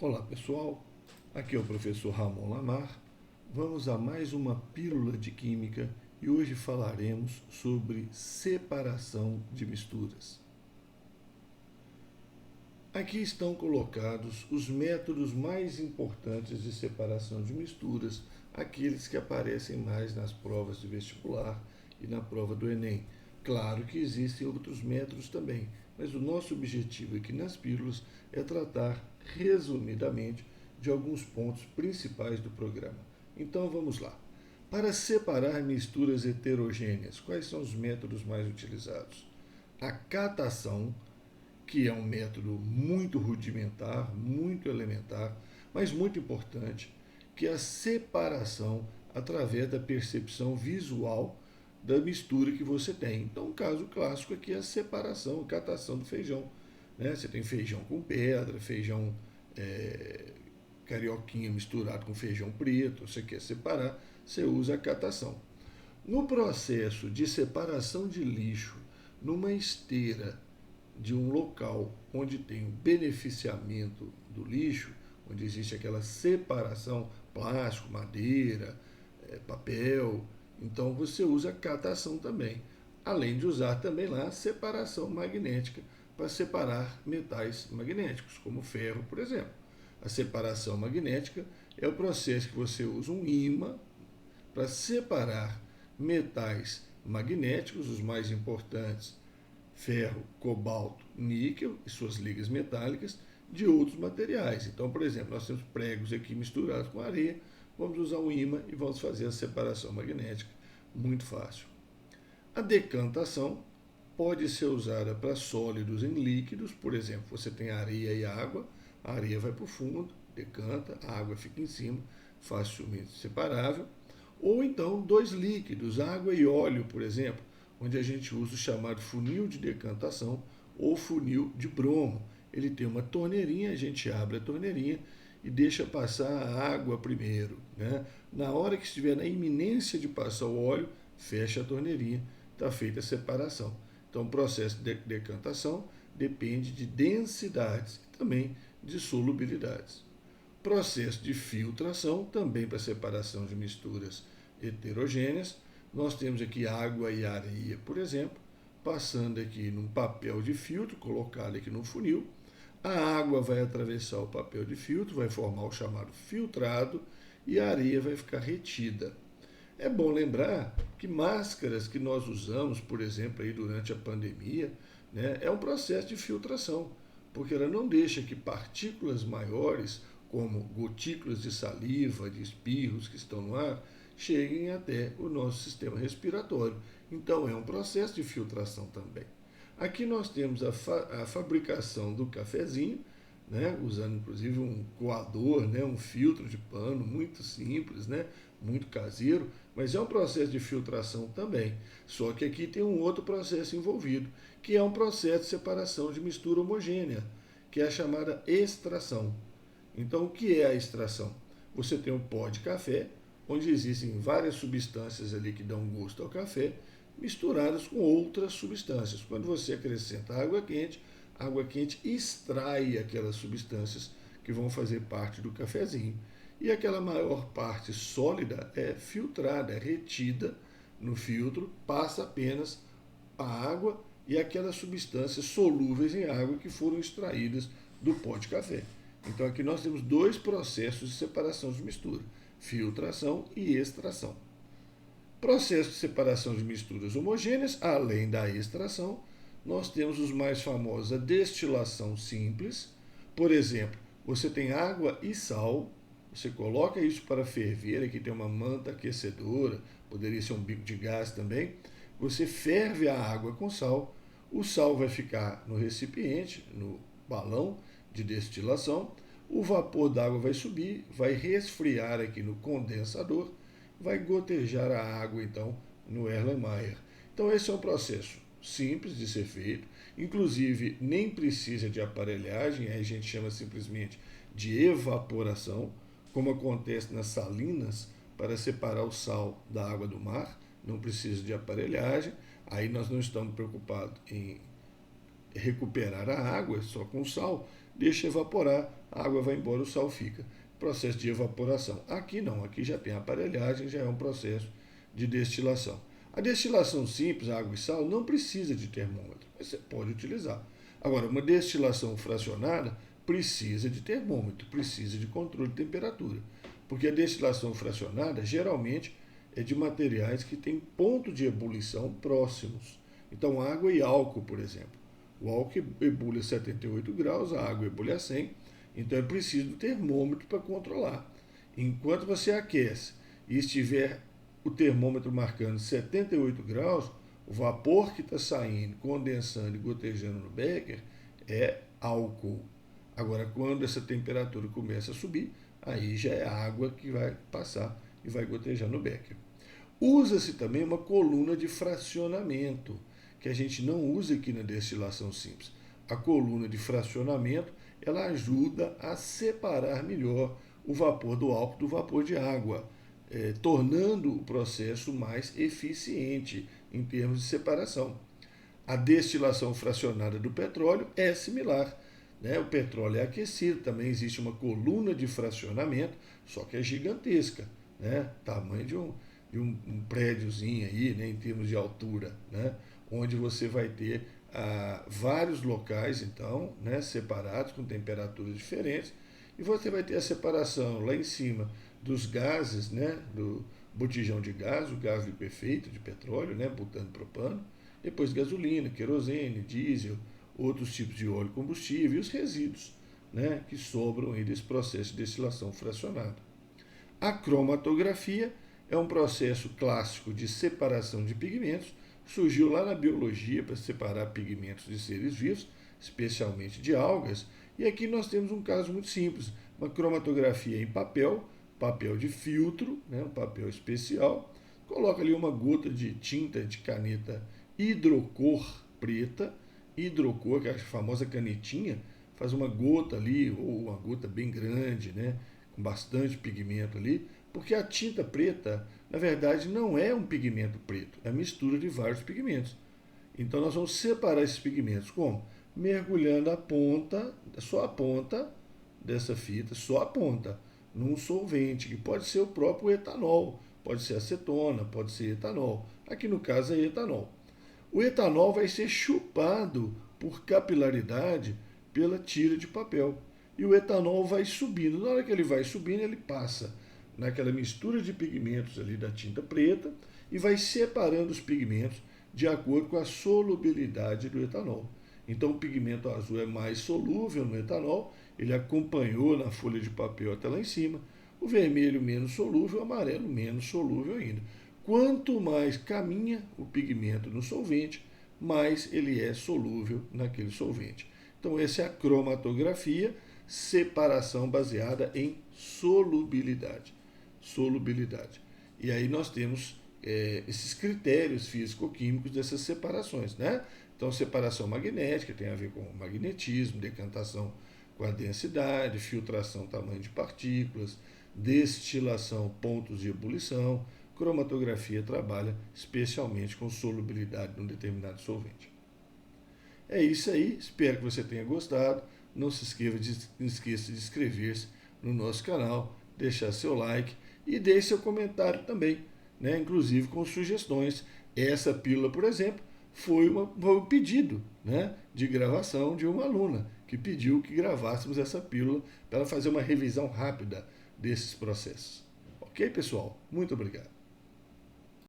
Olá pessoal, aqui é o professor Ramon Lamar. Vamos a mais uma pílula de química e hoje falaremos sobre separação de misturas. Aqui estão colocados os métodos mais importantes de separação de misturas, aqueles que aparecem mais nas provas de vestibular e na prova do Enem. Claro que existem outros métodos também, mas o nosso objetivo aqui nas pílulas é tratar resumidamente de alguns pontos principais do programa. Então vamos lá. Para separar misturas heterogêneas, quais são os métodos mais utilizados? A catação, que é um método muito rudimentar, muito elementar, mas muito importante, que é a separação através da percepção visual da mistura que você tem. Então, o caso clássico aqui é a separação, a catação do feijão. Né? Você tem feijão com pedra, feijão carioquinha misturado com feijão preto, você quer separar, você usa a catação. No processo de separação de lixo numa esteira de um local onde tem o beneficiamento do lixo, onde existe aquela separação, plástico, madeira, papel, então você usa catação também, além de usar também lá a separação magnética para separar metais magnéticos, como ferro, por exemplo. A separação magnética é o processo que você usa um ímã para separar metais magnéticos, os mais importantes, ferro, cobalto, níquel e suas ligas metálicas, de outros materiais. Então, por exemplo, nós temos pregos aqui misturados com areia, vamos usar um ímã e vamos fazer a separação magnética, muito fácil. A decantação pode ser usada para sólidos em líquidos, por exemplo, você tem areia e água, a areia vai para o fundo, decanta, a água fica em cima, facilmente separável. Ou então dois líquidos, água e óleo, por exemplo, onde a gente usa o chamado funil de decantação ou funil de bromo. Ele tem uma torneirinha, a gente abre a torneirinha e deixa passar a água primeiro. Né? Na hora que estiver na iminência de passar o óleo, fecha a torneirinha, está feita a separação. Então, o processo de decantação depende de densidades e também de solubilidades. Processo de filtração, também para separação de misturas heterogêneas. Nós temos aqui água e areia, por exemplo, passando aqui num papel de filtro, colocado aqui no funil. A água vai atravessar o papel de filtro, vai formar o chamado filtrado e a areia vai ficar retida. É bom lembrar que máscaras que nós usamos, por exemplo, aí durante a pandemia, né, é um processo de filtração, porque ela não deixa que partículas maiores, como gotículas de saliva, de espirros que estão no ar, cheguem até o nosso sistema respiratório. Então é um processo de filtração também. Aqui nós temos a fabricação do cafezinho, né, usando inclusive um coador, né, um filtro de pano muito simples, né, muito caseiro, mas é um processo de filtração também. Só que aqui tem um outro processo envolvido, que é um processo de separação de mistura homogênea, que é a chamada extração. Então, o que é a extração? Você tem um pó de café, onde existem várias substâncias ali que dão gosto ao café, misturadas com outras substâncias. Quando você acrescenta a água quente extrai aquelas substâncias que vão fazer parte do cafezinho. E aquela maior parte sólida é filtrada, é retida no filtro, passa apenas a água e aquelas substâncias solúveis em água que foram extraídas do pó de café. Então aqui nós temos dois processos de separação de mistura, filtração e extração. Processo de separação de misturas homogêneas, além da extração, nós temos os mais famosos, a destilação simples. Por exemplo, você tem água e sal, você coloca isso para ferver, aqui tem uma manta aquecedora, poderia ser um bico de gás também. Você ferve a água com sal, o sal vai ficar no recipiente, no balão de destilação, o vapor d'água vai subir, vai resfriar aqui no condensador, vai gotejar a água então no Erlenmeyer. Então esse é um processo simples de ser feito, inclusive nem precisa de aparelhagem, aí a gente chama simplesmente de evaporação, como acontece nas salinas para separar o sal da água do mar, não precisa de aparelhagem, aí nós não estamos preocupados em recuperar a água só com sal, deixa evaporar, a água vai embora, o sal fica. Processo de evaporação. Aqui não, aqui já tem aparelhagem, já é um processo de destilação. A destilação simples, água e sal, não precisa de termômetro, mas você pode utilizar. Agora, uma destilação fracionada precisa de termômetro, precisa de controle de temperatura, porque a destilação fracionada geralmente é de materiais que têm ponto de ebulição próximos. Então, água e álcool, por exemplo. O álcool ebule a 78 graus, a água ebule a 100, então é preciso do termômetro para controlar. Enquanto você aquece e estiver o termômetro marcando 78 graus, o vapor que está saindo, condensando e gotejando no becker é álcool. Agora, quando essa temperatura começa a subir, aí já é água que vai passar e vai gotejar no becker. Usa-se também uma coluna de fracionamento, que a gente não usa aqui na destilação simples. A coluna de fracionamento, ela ajuda a separar melhor o vapor do álcool do vapor de água, tornando o processo mais eficiente em termos de separação. A destilação fracionada do petróleo é similar. O petróleo é aquecido, também existe uma coluna de fracionamento, só que é gigantesca, tamanho de um prédiozinho aí, em termos de altura, onde você vai ter vários locais, então, separados com temperaturas diferentes, e você vai ter a separação lá em cima dos gases, do botijão de gás, o gás liquefeito de petróleo, butano, propano, depois gasolina, querosene, diesel, outros tipos de óleo combustível e os resíduos, que sobram aí desse processo de destilação fracionada. A cromatografia é um processo clássico de separação de pigmentos, surgiu lá na biologia para separar pigmentos de seres vivos, especialmente de algas, e aqui nós temos um caso muito simples, uma cromatografia em papel de filtro, um papel especial, coloca ali uma gota de tinta de caneta hidrocor preta, hidrocor, que é a famosa canetinha, faz uma gota ali, ou uma gota bem grande, com bastante pigmento ali, porque a tinta preta, na verdade, não é um pigmento preto, é a mistura de vários pigmentos. Então nós vamos separar esses pigmentos como? Mergulhando só a ponta dessa fita, só a ponta, num solvente, que pode ser o próprio etanol, pode ser acetona, pode ser etanol. Aqui no caso é etanol. O etanol vai ser chupado por capilaridade pela tira de papel. E o etanol vai subindo. Na hora que ele vai subindo, ele passa naquela mistura de pigmentos ali da tinta preta e vai separando os pigmentos de acordo com a solubilidade do etanol. Então o pigmento azul é mais solúvel no etanol, ele acompanhou na folha de papel até lá em cima. O vermelho menos solúvel, o amarelo menos solúvel ainda. Quanto mais caminha o pigmento no solvente, mais ele é solúvel naquele solvente. Então essa é a cromatografia, separação baseada em solubilidade. E aí nós temos esses critérios físico-químicos dessas separações, Então separação magnética tem a ver com magnetismo, decantação com a densidade, filtração, tamanho de partículas, destilação, pontos de ebulição. Cromatografia trabalha especialmente com solubilidade de um determinado solvente. É isso aí, espero que você tenha gostado. Não se esqueça de inscrever-se no nosso canal, deixar seu like e deixe seu comentário também, inclusive com sugestões. Essa pílula, por exemplo, foi um pedido de gravação de uma aluna que pediu que gravássemos essa pílula para ela fazer uma revisão rápida desses processos. Ok, pessoal? Muito obrigado.